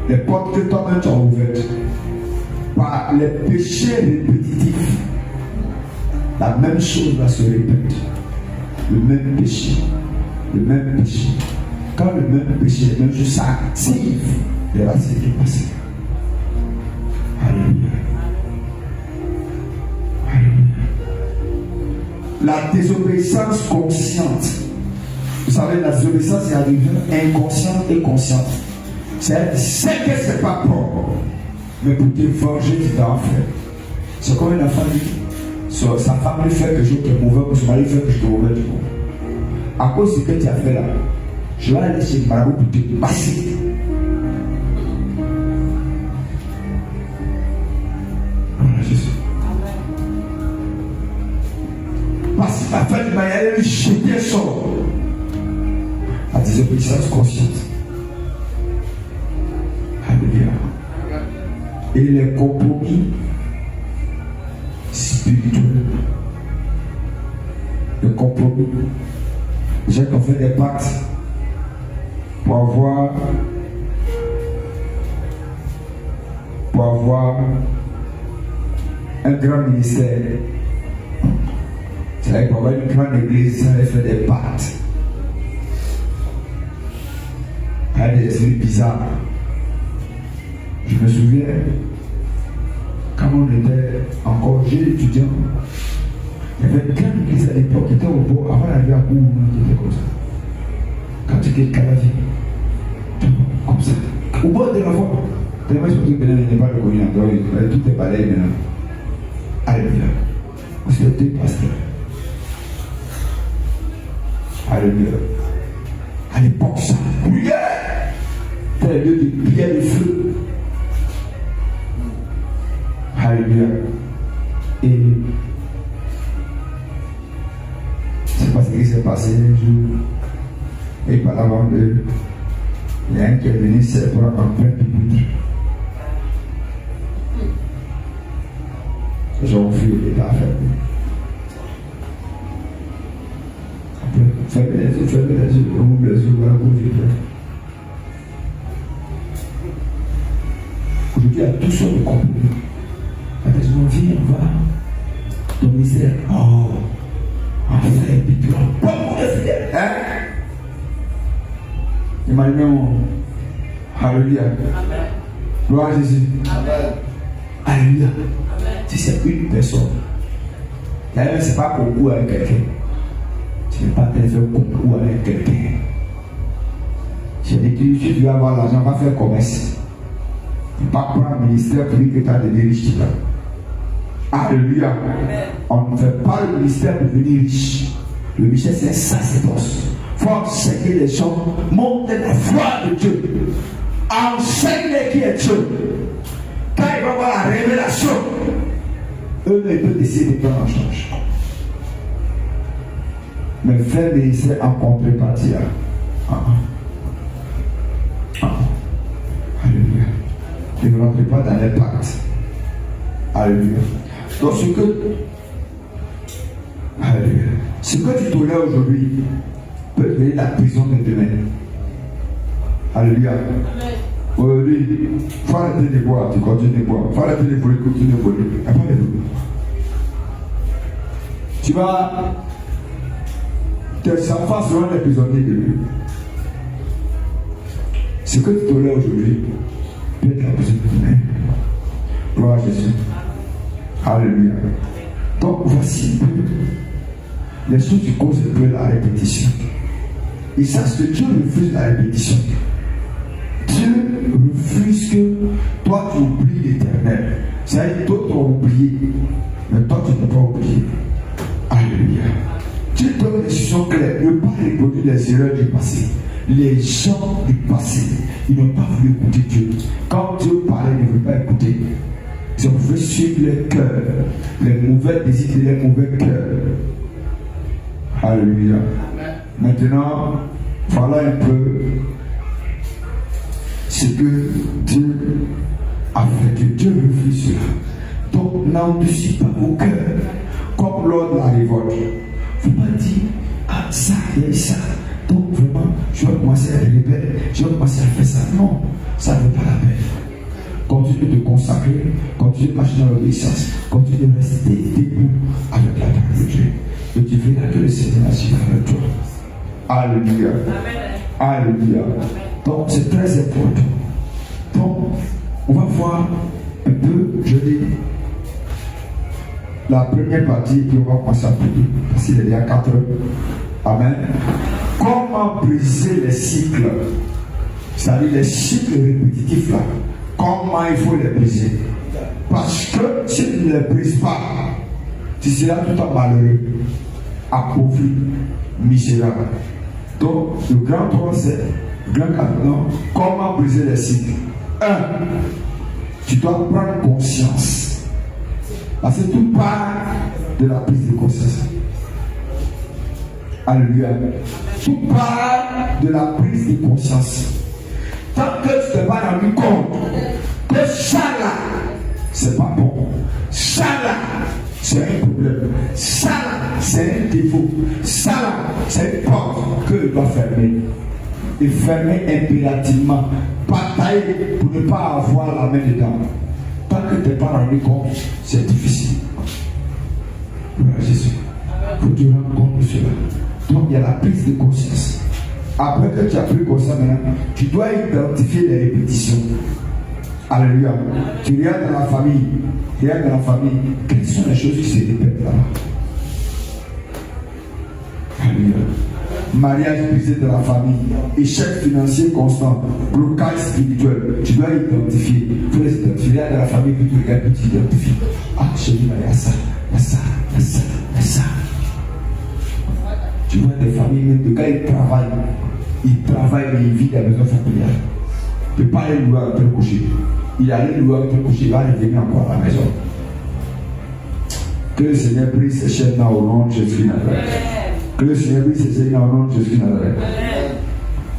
Speaker 1: Les portes que toi-même tu as ouvertes par les péchés répétitifs. La même chose va se répéter. Le même péché. Le même péché. Quand le même péché, le même chose, ça active les racines du passé. Alléluia. Alléluia. La désobéissance consciente. Vous savez, la désobéissance est arrivée inconsciente et consciente. C'est que c'est pas propre, mais pour te venger, tu dois en faire. C'est comme une enfant dit, sa femme lui fait que je te mauvais, son mari fait que je te mauvais. À cause de ce que tu as fait là, je vais aller chez le marabout pour te passer. Jésus. Parce que la femme m'a allé lui jeter un sort. La désobéissance consciente. Et les compromis spirituels. Le compromis. Les gens qui ont fait des pactes pour avoir un grand ministère. C'est vrai que pour avoir une grande église, ça avait fait des pactes. Il y a des esprits bizarres. Je me souviens, quand on était encore jeune étudiant, il y avait une grande église à l'époque qui était au bord, avant d'arriver à Bourg, qui était comme ça. Quand tu étais Calavier, comme ça, au bord de la voie. Tellement surtout que Bénin n'est pas reconnu encore, tout est pareil maintenant. Alléluia. Vous êtes deux pasteurs. Alléluia. À l'époque, ça brûlait. C'était le lieu de prière de feu. Alléluia. Et c'est parce qu'il s'est passé un jour. Et par l'avant d'eux, il y a un qui est venu c'est pour en plein public. Ils ont fui l'État à faire. Fermez les yeux, on ouvre les yeux, voilà pour vivre. Aujourd'hui, il y a toutes sortes de compromis. La personne vient, on va. Ton ministère, oh, en fait, puis tu as pas beaucoup de fidèles. Hein? Imaginons, alléluia. Gloire à Jésus.
Speaker 2: Amen.
Speaker 1: Alléluia.
Speaker 3: Amen.
Speaker 1: Si c'est une personne, d'ailleurs, ce n'est pas concours avec quelqu'un. Tu n'es pas faire concours avec quelqu'un. Je dis que si tu veux avoir l'argent, va faire commerce. Tu ne vas pas prendre un ministère pour dire que tu as devenir riche. Alléluia. On ne fait pas le ministère pour devenir riche. Le ministère, c'est un sacerdoce. Il faut enseigner les gens, montrer la foi de Dieu. Enseigner qui est Dieu. Quand ils vont avoir la révélation, eux, ils peuvent décider de prendre en charge. Mais faire des ministères en contrepartie. Alléluia. Ils ne rentrent pas dans les pactes. Alléluia. Donc ce que tu tolères aujourd'hui, peut devenir la prison de demain. Alléluia. Aujourd'hui, il faut arrêter de boire, tu continues de boire. Il faut arrêter de voler, tu continues de voler. Il n'y a pas de voler. Tu vas. Tes enfants seront les prisonniers de Dieu. Ce que tu tolères aujourd'hui peut être la prison de demain. Gloire à Jésus. Alléluia. Donc voici les choses qui causent un peu la répétition. Et sache que Dieu refuse la répétition. Dieu refuse que toi tu oublies l'éternel. C'est-à-dire que d'autres ont oublié, mais toi tu n'as pas oublié. Alléluia. Dieu donne des décisions claires. Ne pas reproduire les erreurs du passé. Les gens du passé, ils n'ont pas voulu écouter Dieu. Quand Dieu parlait, ils ne voulaient pas écouter. Ils ont voulu suivre les cœurs, les mauvais désirs et les mauvais cœurs. Alléluia. Maintenant, voilà un peu ce que Dieu a fait. Dieu refuse cela. Donc, n'endurcis pas vos cœurs comme lors de la révolte. Il ne faut pas dire, ah ça, il y a ça. Donc vraiment, je vais commencer à être rebelle, je vais commencer à faire ça. Non, ça ne vaut pas la peine. Continue de consacrer, continue de marcher dans l'obéissance, continue de rester debout avec la parole de Dieu. Et tu verras que le Seigneur agit avec toi. Alléluia. Alléluia. Donc c'est très important. Donc, on va voir un peu, je dis, la première partie, puis on va commencer à prier. Parce qu'il est déjà 4 heures. Amen. Comment briser les cycles? C'est-à-dire les cycles répétitifs là. Comment il faut les briser? Parce que si tu ne les brises pas, tu seras tout le temps malheureux, appauvri, misérable. Donc, le grand 3, c'est le grand 4. Comment briser les cycles? 1. Tu dois prendre conscience. Parce que tout part de la prise de conscience. Alléluia. Tout part de la prise de conscience. Tant que tu ne t'es pas rendu compte que ça là, c'est pas bon. Ça là, c'est un problème. Ça là, c'est un défaut. Ça là, c'est une porte que tu dois fermer. Et fermer impérativement. Bataille pour ne pas avoir la main dedans. Tant que tu n'es pas rendu compte, c'est difficile. Voilà Jésus. Il faut que tu rends compte de cela. Donc il y a la prise de conscience. Après que tu as pris conscience maintenant, tu dois identifier les répétitions. Alléluia. Tu regardes dans la famille. Regarde dans la famille. Quelles sont les choses qui se répètent là-bas? Alléluia. Mariage brisé de la famille, échec financier constant, blocage spirituel. Tu dois identifier. Il faut les identifier. Regarde dans la famille, puis tu regardes, puis tu identifies. Ah, chez lui, il y a ça, il y a ça, il y a ça, il y a ça. Tu vois des familles, même de gars, ils travaillent, mais ils vivent dans la maison familiale. Tu ne peux pas aller louer un tel coucher. Il allait louer un tel coucher, il va revenir encore à la maison. Que le Seigneur brise ces chaînes au nom de Jésus Nazareth. Que le Seigneur brise ces chaînes au nom de Jésus Nazareth.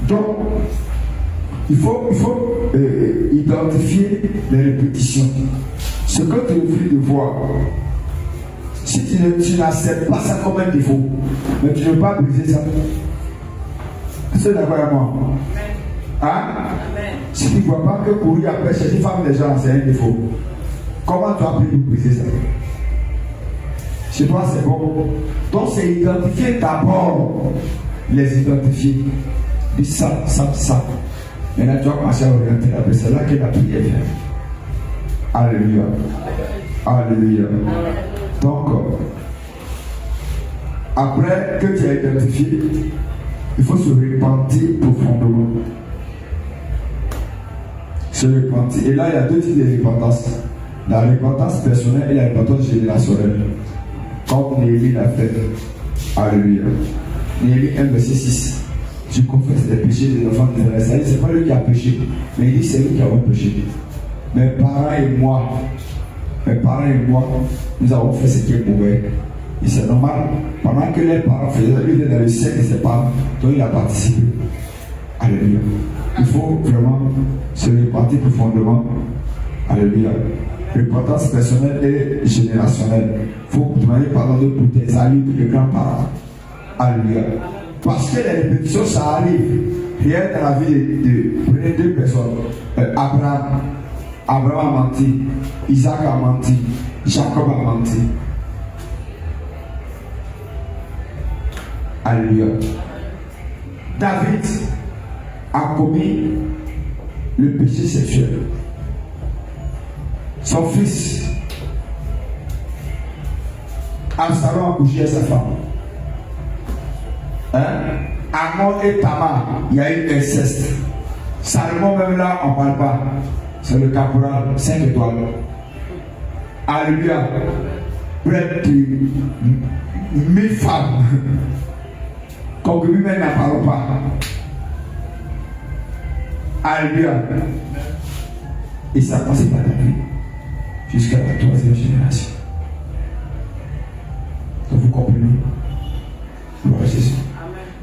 Speaker 1: Donc, il faut identifier les répétitions. Ce que tu offres de voir. Si tu n'acceptes pas ça comme un défaut, mais tu ne veux pas briser ça. C'est d'accord avec moi? Hein? Si tu ne vois pas que courir après chez une femme des gens, c'est un défaut, comment tu as pu briser ça? Chez toi, c'est bon. Donc, c'est identifier d'abord, les identifier. Dis ça, ça, ça. Maintenant, tu vas commencer à orienter la personne. C'est là que la prière vient. Alléluia. Alléluia. Donc, après que tu as identifié, il faut se repentir profondément. Se repentir. Et là, il y a 2 types de repentance. La repentance personnelle et la repentance générationnelle. Comme Néhémie l'a fait. Alléluia. Néhémie 1, verset 6. Tu confesses les péchés des enfants d'Israël. Ça dit, c'est pas lui qui a péché, mais il dit c'est lui qui a péché. Mes parents et moi, nous avons fait ce qui est mauvais. Et c'est normal. Pendant que les parents faisaient, lui était dans le ciel de ses parents, donc il a participé. Alléluia. Il faut vraiment se repentir profondément. Alléluia. Repentance personnelle et générationnelle. Il faut demander pardon pour tes amis, pour tes grands-parents. Alléluia. Parce que les répétitions, ça arrive. Rien dans la vie de deux personnes. Abraham a menti. Isaac a menti. Jacob a menti. Alléluia. David a commis le péché sexuel. Son fils Absalom a couché avec sa femme. Amon et Tamar, il y a eu inceste. Salomon, même là, on ne parle pas. C'est le caporal, 5 étoiles. Alléluia. Près de 1000 femmes. Concubines même n'en parlons pas. Alléluia. Et ça passe par David jusqu'à la 3e génération. Donc vous comprenez? Gloire à Jésus.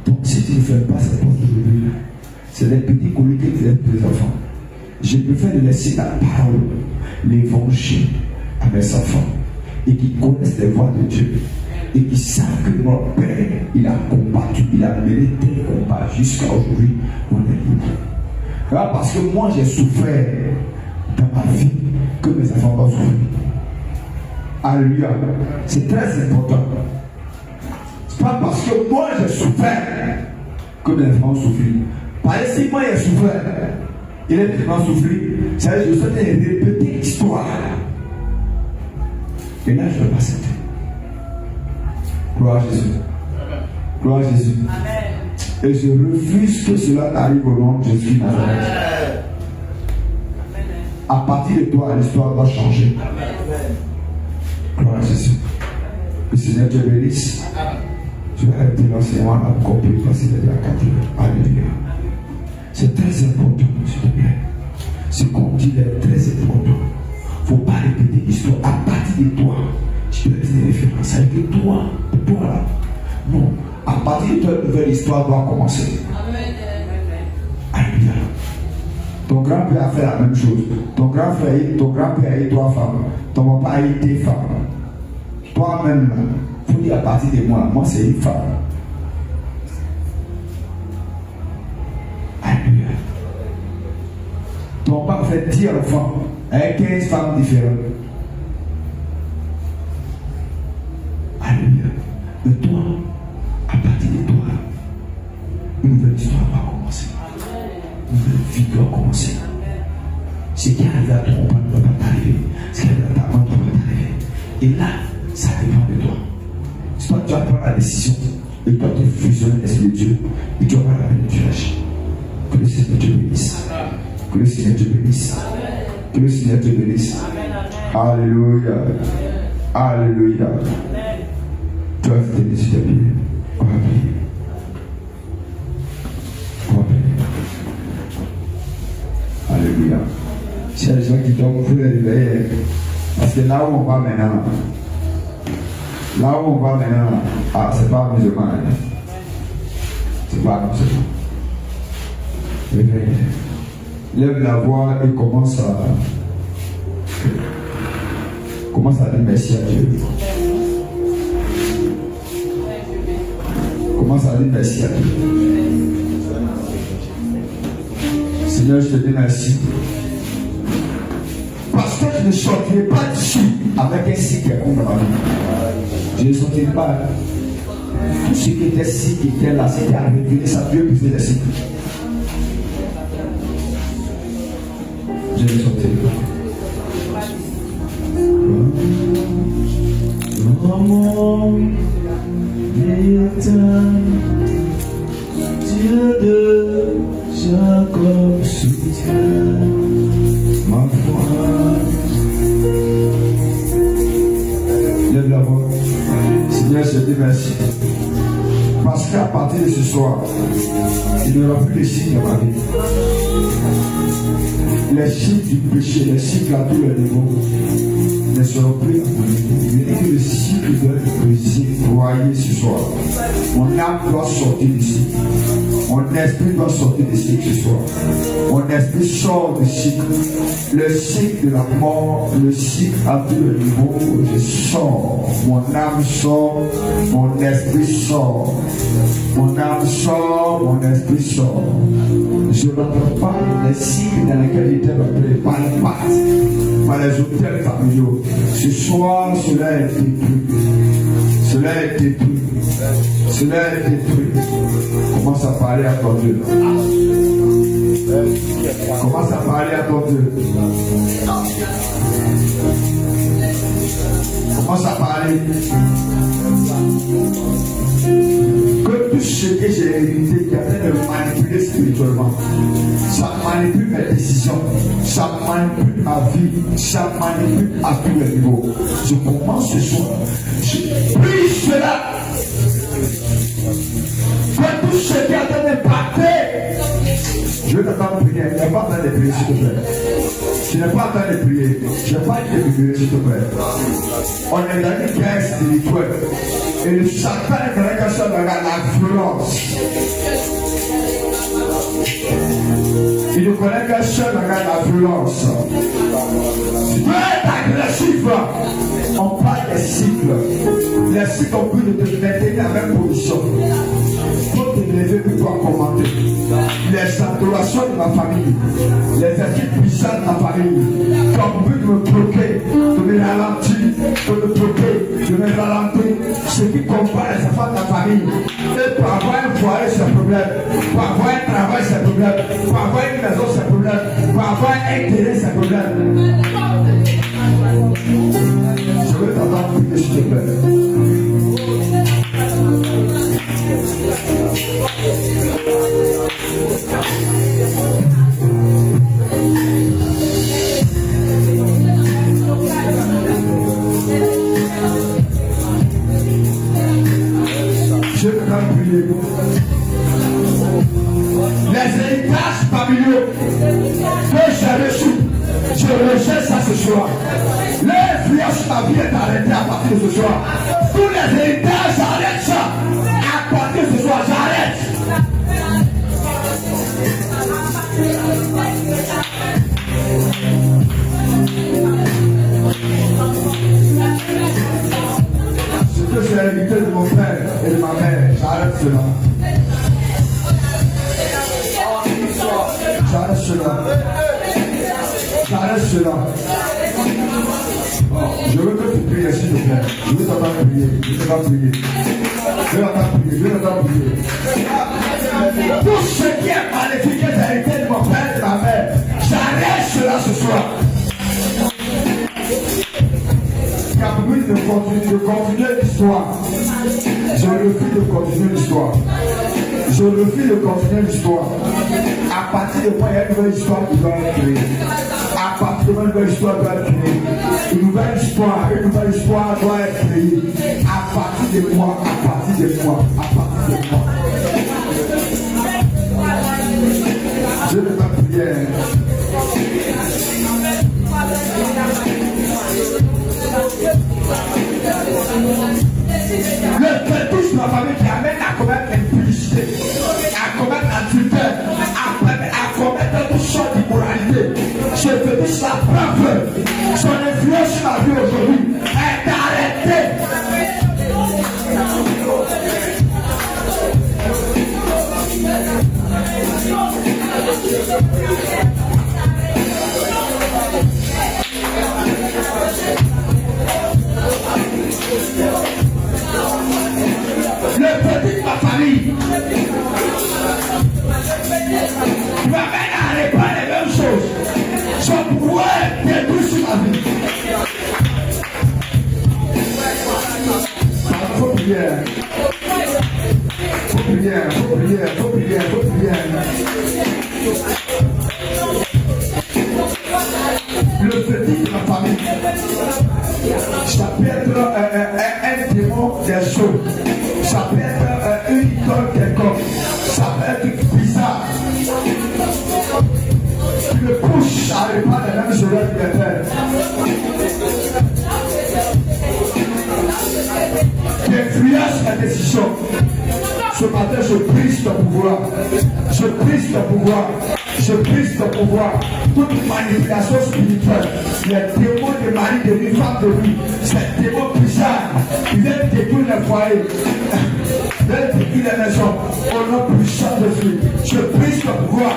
Speaker 1: Donc si tu ne fais pas cette porte d'aujourd'hui, c'est les petits colis que tu aides tes enfants. Je préfère laisser la parole, l'évangile à mes enfants et qui connaissent les voies de Dieu et qui savent que mon Père, il a combattu, il a mérité le combat jusqu'à aujourd'hui, on est libre. Là, parce que moi j'ai souffert dans ma vie que mes enfants vont souffrir. Alléluia. C'est très important. C'est pas parce que moi j'ai souffert que mes enfants souffrent. Parce que si moi j'ai souffert, il est vraiment souffert. C'est-à-dire que je souhaite répéter l'histoire. Et là, je ne vais pas céder. Gloire à Jésus. Gloire à Jésus. Amen. Et je refuse que cela n'arrive au nom de Jésus Nazareth. À partir de toi, l'histoire doit changer. Amen. Gloire à Jésus. Le Seigneur te bénisse. Je vais arrêter l'enseignement à compris parce qu'il est de la cathédrale. Alléluia. C'est très important, s'il te plaît. Ce qu'on dit est très important. Il ne faut pas répéter l'histoire à partir de toi. Tu dois des références avec toi là. Non. À partir de toi, une nouvelle histoire doit commencer. Alléluia. Ton grand-père a fait la même chose. Ton grand-père a eu 3 femmes. Ton papa a eu 2 femmes. Toi-même, il faut dire à partir de moi c'est une femme. Alléluia. Ton papa fait 10 enfants avec 15 femmes différentes. Alléluia. Mais toi, à partir de toi, une nouvelle histoire va commencer. Une nouvelle vie doit commencer. Ce qui arrive à ton papa ne va pas t'arriver. Ce qui arrive à ta maman ne va pas t'arriver. Et là, ça dépend de toi. Si toi tu vas prendre la décision et toi tu fusionnes l'esprit de Dieu, et tu vas voir la main de Dieu agir. Que le Seigneur te bénisse. Que le Seigneur te bénisse. Que le Seigneur te bénisse. Alléluia. Alléluia. Tu vas te bénir sur tes pieds. On va prier. On va prier. Alléluia. S'il y a des gens qui dorment, vous les réveiller. Parce que là où on va maintenant, c'est pas musulman. C'est pas musulman. Réveille. Lève la voix et commence à dire merci à Dieu. Commence à dire merci à Dieu. Seigneur, je te dis merci. Parce que je ne sortirai pas d'ici avec un cycle comme dans ma vie. Je ne sortirai pas. Tout ce qui était cycle, qui était là, c'était à révéler ça, Dieu briser les cycles. Je ne sortirai pas. Maman, Dieu de Jacob soutient ma foi. Lève la voix. Seigneur, je te dis merci. Parce qu'à partir de ce soir, il n'y aura plus de signes dans ma vie. Les signes du péché, les signes à tous les niveaux ne seront plus à mon niveau. Et que le cycle doit être brisé, broyé ce soir. Mon âme doit sortir d'ici. Mon esprit doit sortir de cycle ce soir. Mon esprit sort du cycle. Le cycle de la mort, le cycle à tout le niveau, je sors. Mon âme sort, mon esprit sort. Mon âme sort, mon esprit sort. Je n'entends pas les cycles dans lesquels il était appelé par les pattes, par les hôtels familiaux. Ce soir, cela est détruit. Cela est détruit. Cela est détruit. Commence à parler à ton Dieu. Commence à parler à ton Dieu. Commence à parler. Que tout ce que j'ai hérité qui a fait de manipuler spirituellement, ça manipule mes décisions, ça manipule ma vie, ça manipule à tous les niveaux. Je commence ce soir. Je prie cela. Que tout ce qui a été impacté. Je vais t'entendre prier. Tu n'es pas en train de prier, s'il te plaît. Tu n'es pas en train de prier. Je ne vais pas te prier, s'il te plaît. On est dans une guerre spirituelle. Et le Satan est dans quelque chose de la violence. Il ne connaît qu'un seul dans la violence. Tu peux être agressif. On parle des cycles. Les cycles ont pu de te maintenir dans la même position. Il faut te lever pour pouvoir commenter. Les adorations de ma famille, les esprits puissants de ma famille, qui ont pu de me bloquer, de me ralentir, de me bloquer, de me ralentir. Ce qui combat les enfants de la famille. Et pour avoir un foyer, c'est un problème. Pour avoir un travail, c'est un problème. Pour avoir une maison, c'est un problème. Pour avoir un intérêt, c'est un problème. Je veux t'entendre prier, s'il te plaît. Je veux t'entendre prier. Les héritages familiaux que j'ai reçus, je rejette ça ce soir. L'influence ma vie est arrêtée à partir de ce soir. Tous les héritages, j'arrête ça. À partir de ce soir, j'arrête. Ce que j'ai hérité de mon père et de ma mère, j'arrête cela. J'arrête cela. J'arrête cela. Oh, je veux que tu pries, s'il te plaît. Je veux t'entendre prier. Je veux t'entendre prier. Je veux t'entendre prier. Je veux t'entendre prier. Tout ce qui est maléfique est hérité de mon père et de ma mère. J'arrête cela ce soir. Car oui, de continuer l'histoire. Je refuse de continuer l'histoire. Je refuse de continuer l'histoire. À partir de moi, il y a une nouvelle histoire qui doit être créée. À partir de moi, une nouvelle histoire doit être créée. Une nouvelle histoire doit être créée. À partir de moi, à partir de moi, à partir de moi. Je vais ta prière. Le fétiche de la famille qui amène à commettre l'impudicité, à commettre l'adultère, à commettre toute sorte d'immoralité. Ce fétiche la preuve, son influence sur la vie aujourd'hui est arrêtée. Le petit de ma famille m'amène à répandre les mêmes choses. Son pouvoir détruit sur ma vie. Il faut prier. Faut prier, faut prier, faut prier, faut prier. Le petit de ma famille, ça peut être un démon des choses. Ça peut être une idole quelconque. Ça peut être bizarre. Tu le pousses à répandre les mêmes choses que les pères. Tu influences la décision. Ce matin, je prie ton pouvoir. Je brise ton pouvoir. Je brise ton pouvoir. Toute manipulation spirituelle, les démons de mari, de vie, femme de vie, ces démons bizarres, ils viennent détruire les foyers, ils viennent détruire les maisons. Au nom puissant de Jésus, je brise ton pouvoir.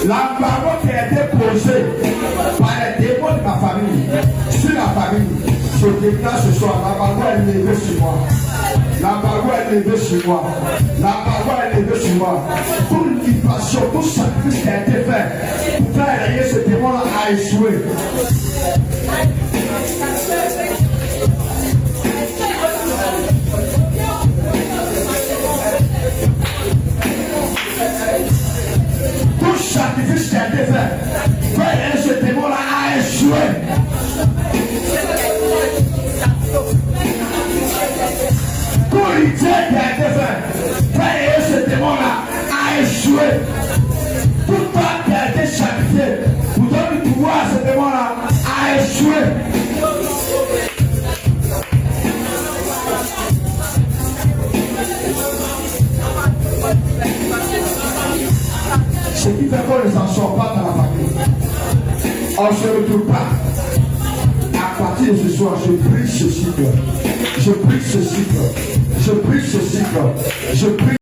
Speaker 1: L'embargo qui a été posé par les démons de ma famille, sur la famille, je déclare ce soir, l'embargo est levé sur moi. L'embargo est levé sur moi. L'embargo est levé sur moi. Toute libération, tout sacrifice qui a été fait pour faire régner ce démon-là a échoué. Tout sacrifice qui a été fait, faire ce démon-là a échoué. Tout l'idée qui a été fait, faire ce démon-là a échoué. Tout temps qui a été sacrifié pour donner du pouvoir à ce démon-là a échoué. Ce qui fait qu'on ne s'en sort pas dans la famille. On ne se retrouve pas. À partir de ce soir, je brise ce cycle. Je brise ce cycle. Je brise ce cycle. Je brise.